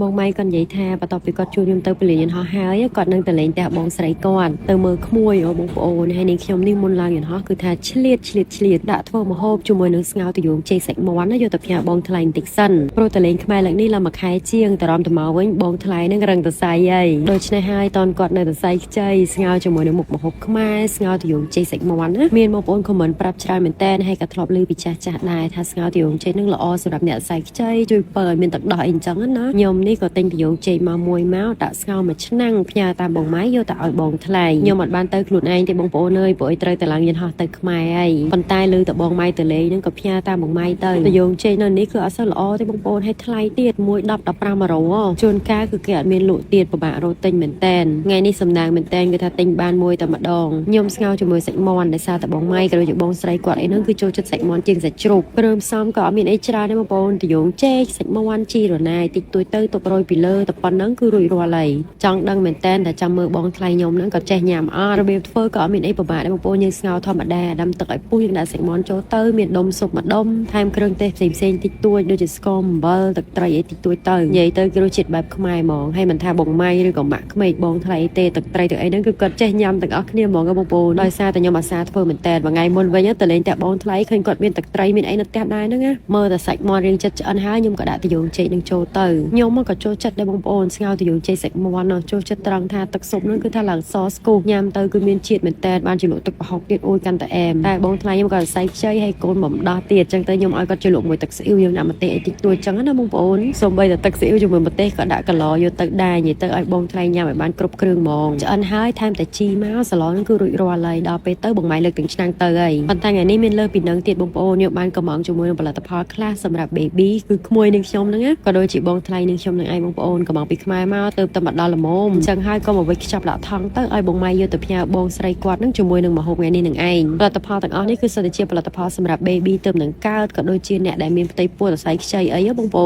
បងម៉ៃគាត់និយាយថាបន្ទាប់ពីគាត់ជួបខ្ញុំទៅពលានយន្តហោះហើយគាត់នឹងទៅលេងផ្ទះបងស្រីគាត់ទៅមើលក្មួយបងប្អូនហើយនាងខ្ញុំនេះមុនឡើងយន្តហោះគឺថាឆ្លៀតដាក់ធ្វើម្ហូបជាមួយនឹងស្ងោរទយងជ័យសាច់មាន់យកទៅផ្ញើបងថ្លៃបន្តិចសិនព្រោះទៅលេងខ្មែរឡើងនេះឡើងមួយខែជាងតារំទៅមកវិញបងថ្លៃនឹងរឹងតសៃហើយដូច្នេះហើយតនគាត់នៅតសៃខ្ចីស្ងោរជាមួយនឹងមុខម្ហូបខ្មែរស្ងោរទយងជ័យសាច់មាន់ណាមានបងប្អូនខមមិនប្រាប់ច្រើនមែនតើហើយក៏ធ្លាប់ឮពីចាស់ដែរថាស្ងោរទយងជ័យនឹងល្អសម្រាប់អ្នកតសៃខ្ចីជួយពើឲ្យមានទឹកដោះអីអញ្ចឹងណាខ្ញុំនេះក៏ទិញទយងជ័យមកមួយមកដាក់ស្ងោរមួយឆ្នាំងផ្ញើតាមបងម៉ៃយកទៅឲ្យបងថ្លៃខ្ញុំអត់បានទៅខ្លួនឯងទេបងប្អូនអើយព្រោះឲ្យត្រូវទៅឡើងយន្តហោះទៅខ្មែរហើយប៉ុន្តែលើទៅបងម៉ៃទៅលេងហ្នឹងក៏ផ្ញើតាមបងម៉ៃទៅទយងជ័យនៅនេះគឺអត់សូវល្អទេបងប្អូនឲ្យថ្លៃទៀតមួយ10 15 100ជួនកាលគឺគេអត់មានលក់ទៀតពិបាករកទិញមែនតែនថ្ងៃនេះសំណាងមែនតែនគឺថាទិញបានមួយតែម្ដងខ្ញុំស្ងោរជាមួយសាច់មាន់ដោយសារតែបងម៉ៃក៏ដូចជាបងស្រីគាត់អីហ្នឹងគឺចូលចិត្តសាច់មាន់ជាងសាច់ជ្រូកគ្រឿងផ្សំក៏អត់មានអីច្រើនទេបងប្អូនទយងជ័យសាច់មាន់ជីរណាយតិចតួចទៅទុករយពីលើតែប៉ុណ្្នឹងគឺរួចរាល់ហើយចង់ដឹងមែនតែនតែចាំមើលបងថ្លៃខ្ញុំហ្នឹងក៏ចេះញ៉ាំអត់របៀបធ្វើក៏អត់មានអីពិបាកដែរបងប្អូនយើងស្ងោរធម្មតាដាំទឹកឲ្យពុះយើងដាក់សាច់មាន់ចូលទៅមានដុំស៊ុបមួយដុំថែមគ្រឿងទេសផ្សេងតិចតួចដូចជាស្ករអំបិលទឹកត្រីអីតិចតួចទៅនិយាយទៅគឺរសជាតិបែបខ្មែរហ្មងហើយមិនថាបងម៉ៃឬក៏ម៉ាក់ក្មេកបងថ្លៃទេទឹកត្រីទឹកអីហ្នឹងគឺគាត់ចេះញ៉ាំទាំងអស់គ្នាហ្មងបងប្អូនដោយសារតែខ្ញុំអាសាធ្វើមែនតែនថ្ងៃមុនវិញទៅលេងតែបងថ្លៃឃើញគាត់មានទឹកត្រីមានអីនៅផ្ទះដែរហ្នឹងណាមើលតែសាច់មាន់រៀងចិត្តឆ្អិនហើយខ្ញុំក៏ដាក់ទយងជ័យនឹងចូលទៅខ្ញុំក៏ចូលចិត្តដែរបងប្អូនស្ងោរទយងជ័យសាច់មាន់ចូលចិត្តត្រង់ថាទឹកស៊ុបហ្នឹងគឺថាឡើងសស្គូញ៉ាំទៅគឺមានជាតិមែនតែនបានជាលក់ទឹកប្រហុកទៀតអូយកាន់តែអែមតែបងថ្លៃខ្ញុំក៏សរសៃខ្ចីហើយកូនបំដោះទៀតអញ្ចឹងទៅខ្ញុំឲ្យគាត់ជួយលក់មួយទឹកស៊ីអ៊ីវយើងដាក់ម្ទេសអីតិចតួចអញ្ចឹងណាបងប្អូនសូម្បីតែទឹកស៊ីអ៊ីវជាមួយម្ទេសក៏ដាក់កន្លយកទៅដែរនិយាយទៅឲ្យបងថ្លៃញ៉ាំឲ្យបានគ្រប់គ្រឿងហ្មងឆ្អិនហើយថែមតែជីមកសាឡនគឺរួចរាល់ហើយដល់ពេលទៅបងម៉ៃលើកទាំងឆ្នាំងទៅហើយប៉ុន្តែថ្ងៃនេះមានលើពីនឹងទៀតបងប្អូនខ្ញុំបានកំងជាមួយនឹងផលិតផលខ្លះសម្រាប់ baby គឺក្មួយនឹងខ្ញុំហ្នឹងណាក៏ដូចជាបងថ្លៃនឹងខ្ញុំនឹងឯងបងប្អូនកំងពីខ្មែរមកទៅតែមកដល់ល្មមអញ្ចឹងហើយក៏មកវិចខ្ចប់ដាក់ថង់ទៅឲ្យបងម៉ៃយកទៅផ្ញើបងស្រីគាត់នឹងជាមួយនឹងម្ហូបថ្ងៃនេះនឹងឯងផលិតផលទាំងអស់នេះគឺសុទ្ធតែជាផលិតផលសម្រាប់ baby ទៅនឹងកើតក៏ដូចជាអ្នកដែលមានផ្ទៃពោះសរសៃខ្ចីអីបងប្អូ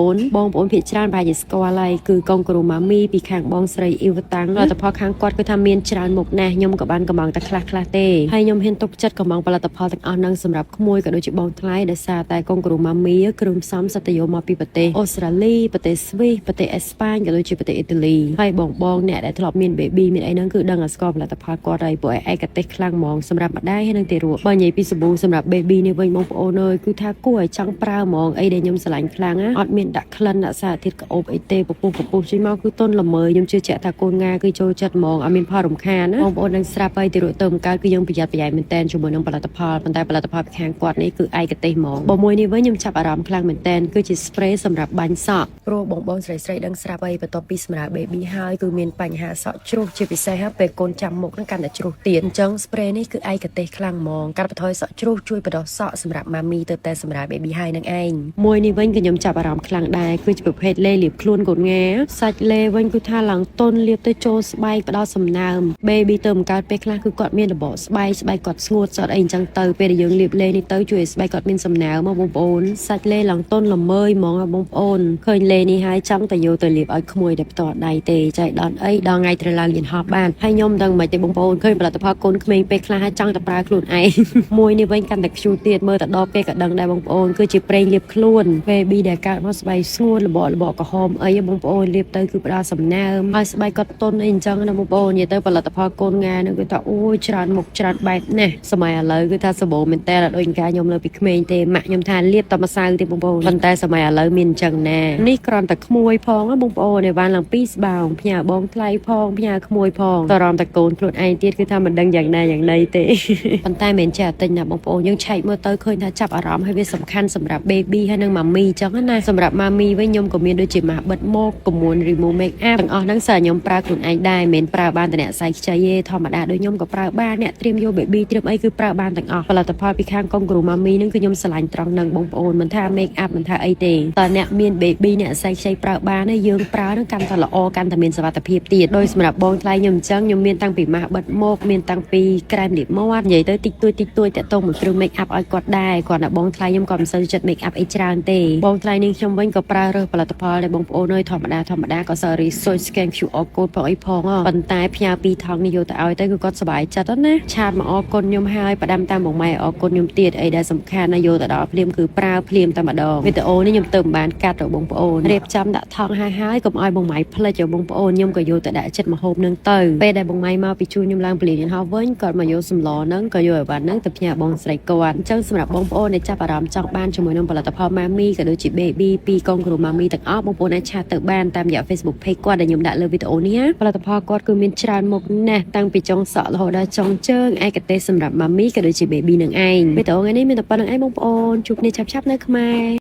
នភាគច្រើនប្រហែលជាស្គាល់ហើយគឺកងគ្រូម៉ាមីពីខាងបងស្រីអ៊ីវតាំងផលិតផលខាងគាត់គឺថាមានច្រើនមុខណាស់ខ្ញុំក៏បានកំងតែខ្លះទេហើយខ្ញុំហ៊ានទុកចិត្តកំងផលិតផលទាំងអស់ហ្នឹងសម្រាប់ក្មួយក៏ដូចជាបងថ្លៃដោយសារតែកងគ្រូម៉ាមីគ្រឿងផ្សំសិតតែយកមកពីប្រទេសអូស្ត្រាលីប្រទេសស្វីសប្រទេសអេស្ប៉ាញក៏ដូចជាប្រទេសអ៊ីតាលីហើយបងអ្នកដែលធ្លាប់មាន baby មានអីហ្នឹងគឺដឹងស្គាល់ផលិតផលគាត់ហើយព្រោះឯកទេសខ្លាំងហ្មងសម្រាប់ម្ដាយហើយនឹងទារកបើនិយាយពីសាប៊ូសម្រាប់ baby នេះវិញបងប្អូនអើយគឺថាគួរឲ្យចង់ប្រើហ្មងអីដែលខ្ញុំស្រឡាញ់ខ្លាំងណាអត់មានដាក់ក្លិនដាក់សារធាតុក្អូបអីទេពពុះចេញមកគឺទន់ល្មើយខ្ញុំជឿជាក់ថាកូនងាគឺចូលចិត្តហ្មងអត់មានផលរំខានណាបងប្អូននឹងស្រាប់ហើយទារកទៅមកកើតគឺយើងប្រយ័ត្នប្រយែងមែនតើជាមួយនឹងផលិតផលប៉ុន្តែផលិតផលពីខាងគាត់នេះគឺឯកទេសហ្មងបើមួយនេះវិញខ្ញុំចាប់អារម្មណ៍ខ្លាំងមែនតើគឺជា spray សម្រាប់បាញ់សក់ព្រោះបងស្រីដឹងស្រាប់ហើយបន្ទាប់ពីសម្រាប់ baby ហើយគឺមានបញ្ហាសក់ជ្រុះជាពិសេសពេលកូនចាំមុខនឹងកាន់តែជ្រុះទៀតអញ្ចឹង spray នេះគឺឯកទេសខ្លាំងហ្មងកាត់បន្ថយសក់ជ្រុះជួយបដោះសក់សម្រាប់ mommy ទៅតែសម្រាប់ baby ហើយនឹងឯងមួយនេះវិញក៏ខ្ញុំចាប់អារម្មណ៍ខ្លាំងដែរគឺជាប្រភេទលេលាបខ្លួនកូនងាសាច់លេវិញគឺថាឡើងទន់លាបទៅចូលស្បែកផ្ដោតសំណើម baby ទៅបង្កើតពេលខ្លះគឺគាត់មានរបបស្បែកគាត់ស្ងួតសត់អីអញ្ចឹងទៅពេលដែលយើងលាបលេនេះទៅជួយឲ្យស្បែកគាត់មានសំណើមមកបងប្អូនសាច់លេឡើងទន់ល្មើយហ្មងបងប្អូនឃើញលេនេះហើយចង់តែយកទៅលាបឲ្យក្មួយតែផ្ទាល់ដៃទេចៃដន្យអីដល់ថ្ងៃត្រូវឡើងយន្តហោះបានហើយខ្ញុំដឹងមិនទេបងប្អូនឃើញផលិតផលកូនក្មេងពេលខ្លះហើយចង់តែប្រើខ្លួនឯងមួយនេះវិញកាន់តែខ្ជូតទៀតមើលតែដល់ពេលក៏ដឹងដែរបងប្អូនគឺជាប្រេងលាបខ្លួន baby ដែលកើតមកស្បែកស្ងួនរបកក្រហមអីបងប្អូនលាបទៅគឺផ្ដល់សំណើមហើយស្បែកគាត់ទន់អីអញ្ចឹងណាបងប្អូននិយាយទៅផលិតផលកូនងានឹងគឺថាអូយច្រើនមុខច្រើនបែបណាស់សម័យឥឡូវគឺថាសម្បូរមែនតើដូចកាខ្ញុំលើពីក្មេងទេម៉ាក់ខ្ញុំថាលាបតែម្សៅទេបងប្អូនប៉ុន្តែសម័យឥឡូវមានអញ្ចឹងណានេះគ្រាន់តែក្មួយផងបងប្អូនឯបានឡើងពីស្បោងផ្ញើបងថ្លៃផងផ្ញើក្មួយផងតរំតែកូនខ្លួនឯងទៀតគឺថាមិនដឹងយ៉ាងណាយ៉ាងណីទេប៉ុន្តែមិនចេះតែទិញណាបងប្អូនយើងឆែកមើលទៅឃើញថាចាប់អារម្មណ៍ហើយវាសំខាន់សម្រាប់ baby ហើយនិងម៉ាមីអញ្ចឹងណាសម្រាប់ម៉ាមីវិញខ្ញុំក៏មានដូចជាម៉ាស់បិទមកកមួន remove make up ទាំងអស់ហ្នឹងសើខ្ញុំប្រើខ្លួនឯងដែរមិនប្រើបានតែអ្នកសៃខ្ចីទេធម្មតាដូចខ្ញុំក៏ប្រើបានអ្នកត្រៀមយក baby ត្រៀមអីគឺប្រើបានទាំងអស់ផលិតផលពីខាងកងគ្រូម៉ាមីហ្នឹងគឺខ្ញុំស្រឡាញ់ត្រង់ហ្នឹងបងប្អូនមិនថា make up មិនថាអីទេតើអ្នកមាន baby អ្នកសៃខ្ចីប្រើបានទេយើងប្រើហ្នឹងកាន់តែល្អកាន់តែមានសុវត្ថិភាពទៀតដោយសម្រាប់បងថ្លៃខ្ញុំអញ្ចឹងខ្ញុំមានតាំងពីម៉ាស់បិទមកមានតាំងពីក្រែមលាបមាត់និយាយទៅតិចតួចតាក់ទងមួយគ្រឿង make up ឲ្យគាត់ដែរគាត់ណាបងថ្លៃខ្ញុំក៏មិនសូវចិត្ត make up អីច្រើនទេបងថ្លៃនេះខ្ញុំវិញក៏ប្រើរើសផលិតផលដែលបងប្អូនអើយធម្មតាក៏សើរីសុយ scan QR code ផងអីផងប៉ុន្តែផ្ញើពីថងនេះយកទៅឲ្យទៅគឺគាត់សប្បាយចិត្តណាឆាតមកអរគុណខ្ញុំហើយផ្ដាំតាមបងម៉ែអរគុណខ្ញុំទៀតអីដែលសំខាន់ណាយកទៅដល់ភ្លាមគឺប្រើភ្លាមតែម្ដងវីដេអូនេះខ្ញុំទៅមិនបានកាត់ទៅបងប្អូនរៀបចំដាក់ថ ងហើយកុំឲ្យបងម៉ៃផ្លេចបងប្អូនខ្ញុំក៏យកទៅដាក់ចិត្តម្ហូបនឹងទៅពេលដែលបងម៉ៃមកពីជួយខ្ញុំឡើងពលានយន្តហោះវិញគាត់មកយកសម្លហ្នឹងក៏យកអីវ៉ាន់ហ្នឹងទៅផ្ញើបងស្រីគាត់អញ្ចឹងសម្រាប់បងប្អូនដែលចាប់អារម្មណ៍ចង់បានជាមួយនឹងផលិតផលម៉ាមីក៏ដូចជា baby ពីកូនគ្រូម៉ាមីទាំងអស់បងប្អូនអាចឆាតទៅបានតាមរយៈ Facebook page គាត់ដែលខ្ញុំដាក់លើវីដេអូនេះផលិតផលគាត់គឺមានច្រើនមុខណាស់តាំងពីចុងសក់រហូតដល់ចុងជើងឯកទេសសម្រាប់ម៉ាមីក៏ដូចជា baby នឹងឯងវីដេអូថ្ងៃនេះមានតែប៉ុណ្្នឹងឯងបងប្អូនជួបគ្នាឆាប់ៗនៅខ្មែរ